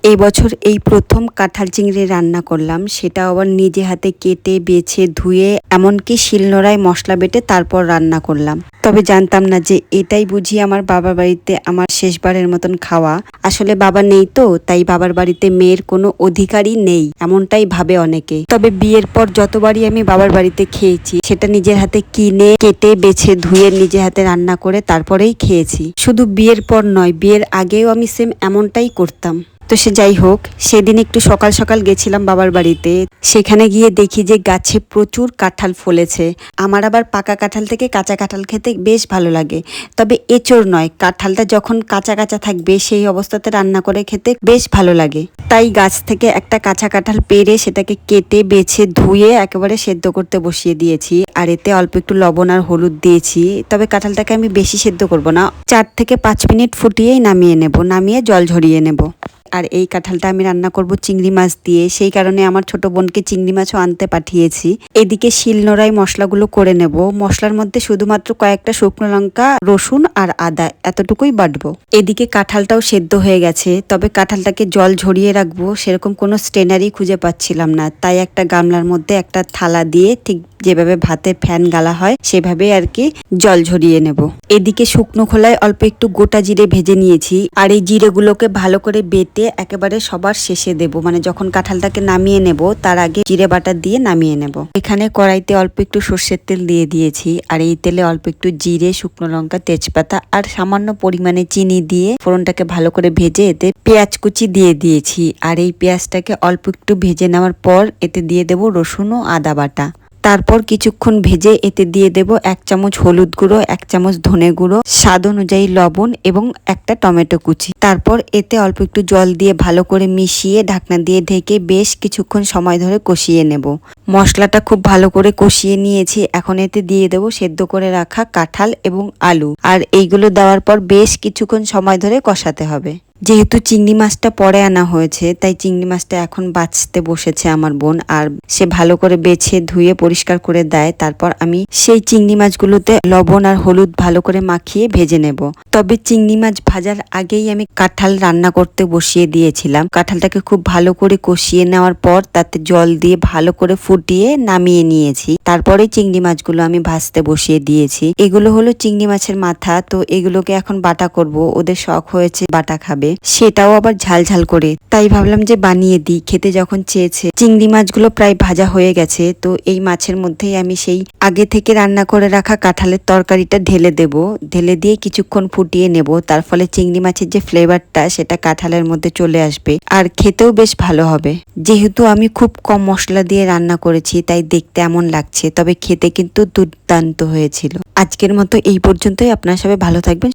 এই বছর এই প্রথম কাঁঠাল চিংড়ি রান্না করলাম, সেটা আবার নিজে হাতে কেটে বেছে ধুয়ে এমনকি শিলনোড়ায় মশলা বেটে তারপর রান্না করলাম। তবে জানতাম না যে এটাই বুঝি আমার বাবার বাড়িতে আমার শেষবারের মতন খাওয়া। আসলে বাবা নেই তো, তাই বাবার বাড়িতে মেয়ের কোনো অধিকারই নেই এমনটাই ভাবে অনেকে। তবে বিয়ের পর যতবারই আমি বাবার বাড়িতে খেয়েছি সেটা নিজের হাতে কিনে কেটে বেছে ধুয়ে নিজে হাতে রান্না করে তারপরেই খেয়েছি। শুধু বিয়ের পর নয়, বিয়ের আগেও আমি সেম এমনটাই করতাম। তো সে যাই হোক, সেদিন একটু সকাল সকাল গেছিলাম বাবার বাড়িতে। সেখানে গিয়ে দেখি যে গাছে প্রচুর কাঁঠাল ফলেছে। আমার আবার পাকা কাঁঠাল থেকে কাঁচা কাঁঠাল খেতে বেশ ভালো লাগে, তবে এঁচোড় নয়, কাঁঠালটা যখন কাঁচা কাঁচা থাকবে সেই অবস্থাতে রান্না করে খেতে বেশ ভালো লাগে। তাই গাছ থেকে একটা কাঁচা কাঁঠাল পেড়ে সেটাকে কেটে বেছে ধুয়ে একেবারে সেদ্ধ করতে বসিয়ে দিয়েছি। আর এতে অল্প একটু লবণ আর হলুদ দিয়েছি। তবে কাঁঠালটাকে আমি বেশি সেদ্ধ করব না, 4 থেকে 5 মিনিট ফুটিয়েই নামিয়ে নেব, নামিয়ে জল ঝরিয়ে নেব। আর এই কাঁঠালটা আমি রান্না করব চিংড়ি মাছ দিয়ে, সেই কারণে আমার ছোট বোনকে চিংড়ি মাছও আনতে পাঠিয়েছি। এদিকে শিলনোড়ায় মশলাগুলো করে নেব। মশলার মধ্যে শুধুমাত্র কয়েকটা শুকনো লঙ্কা, রসুন আর আদা এতটুকুই বাটবো। এদিকে কাঁঠালটাও সেদ্ধ হয়ে গেছে, তবে কাঁঠালটাকে জল ঝরিয়ে রাখবো সেরকম কোনো স্ট্রেনারই খুঁজে পাচ্ছিলাম না। তাই একটা গামলার মধ্যে একটা থালা দিয়ে ঠিক যেভাবে ভাতের ফ্যান গালা হয় সেভাবে আর কি জল ঝরিয়ে নেব। এদিকে শুকনো খোলায় অল্প একটু গোটা জিরে ভেজে নিয়েছি। আর এই জিরেগুলোকে ভালো করে বেটে একেবারে সবার শেষে দেব, মানে যখন কাঁঠালটাকে নামিয়ে নেব তার আগে জিরে বাটা দিয়ে নামিয়ে নেব। এখানে কড়াইতে অল্প একটু সর্ষের তেল দিয়ে দিয়েছি। আর এই তেলে অল্প একটু জিরে, শুকনো লঙ্কা, তেজপাতা আর সামান্য পরিমাণে চিনি দিয়ে ফোড়নটাকে ভালো করে ভেজে এতে পেঁয়াজ কুচি দিয়ে দিয়েছি। আর এই পেঁয়াজটাকে অল্প একটু ভেজে নেওয়ার পর এতে দিয়ে দেব রসুন ও আদা বাটা। তারপর কিছুক্ষণ ভেজে এতে দিয়ে দেব 1 চামচ হলুদ গুঁড়ো, 1 চামচ ধনে গুঁড়ো, স্বাদ অনুযায়ী লবণ এবং একটা টমেটো কুচি। তারপর এতে অল্প একটু জল দিয়ে ভালো করে মিশিয়ে ঢাকনা দিয়ে ঢেকে বেশ কিছুক্ষণ সময় ধরে কষিয়ে নেব। মশলাটা খুব ভালো করে কষিয়ে নিয়েছি। এখন এতে দিয়ে দেব সেদ্ধ করে রাখা কাঁঠাল এবং আলু। আর এইগুলো দেওয়ার পর বেশ কিছুক্ষণ সময় ধরে কষাতে হবে। যেহেতু চিংড়ি মাছটা পরে আনা হয়েছে, তাই চিংড়ি মাছটা এখন বাছতে বসেছে আমার বোন। আর সে ভালো করে বেছে ধুয়ে পরিষ্কার করে দেয়। তারপর আমি সেই চিংড়ি মাছগুলোতে লবণ আর হলুদ ভালো করে মাখিয়ে ভেজে নেব। তবে চিংড়ি মাছ ভাজার আগেই আমি কাঁঠাল রান্না করতে বসিয়ে দিয়েছিলাম। কাঁঠালটাকে খুব ভালো করে কষিয়ে নেওয়ার পর তাতে জল দিয়ে ভালো করে ফুটিয়ে নামিয়ে নিয়েছি। তারপরে চিংড়ি মাছগুলো আমি ভাজতে বসিয়ে দিয়েছি। এগুলো হলো চিংড়ি মাছের মাথা। তো এগুলোকে এখন বাটা করব। ওদের শখ হয়েছে বাটা খাবে, সেটাও আবার ঝাল ঝাল করে। তাই ভাবলাম যে বানিয়ে দিই। খেতে যখন চেয়েছে। চিংড়ি মাছগুলো প্রায় ভাজা হয়ে গেছে। তো এই মাছের মধ্যেই আমি সেই আগে থেকে রান্না করে রাখা কাঁঠালের তরকারিটা ঢেলে দেব। ঢেলে দিয়ে কিছুক্ষণ ফুটিয়ে নেব। তার ফলে চিংড়ি মাছের যে ফ্লেভারটা সেটা কাঁঠালের মধ্যে চলে আসবে আর খেতেও বেশ ভালো হবে। যেহেতু আমি খুব কম মশলা দিয়ে রান্না করেছি তাই দেখতে এমন লাগছে, তবে খেতে কিন্তু দুর্দান্ত হয়েছিল। আজকের মতো এই পর্যন্তই। আপনারা সবাই ভালো থাকবেন।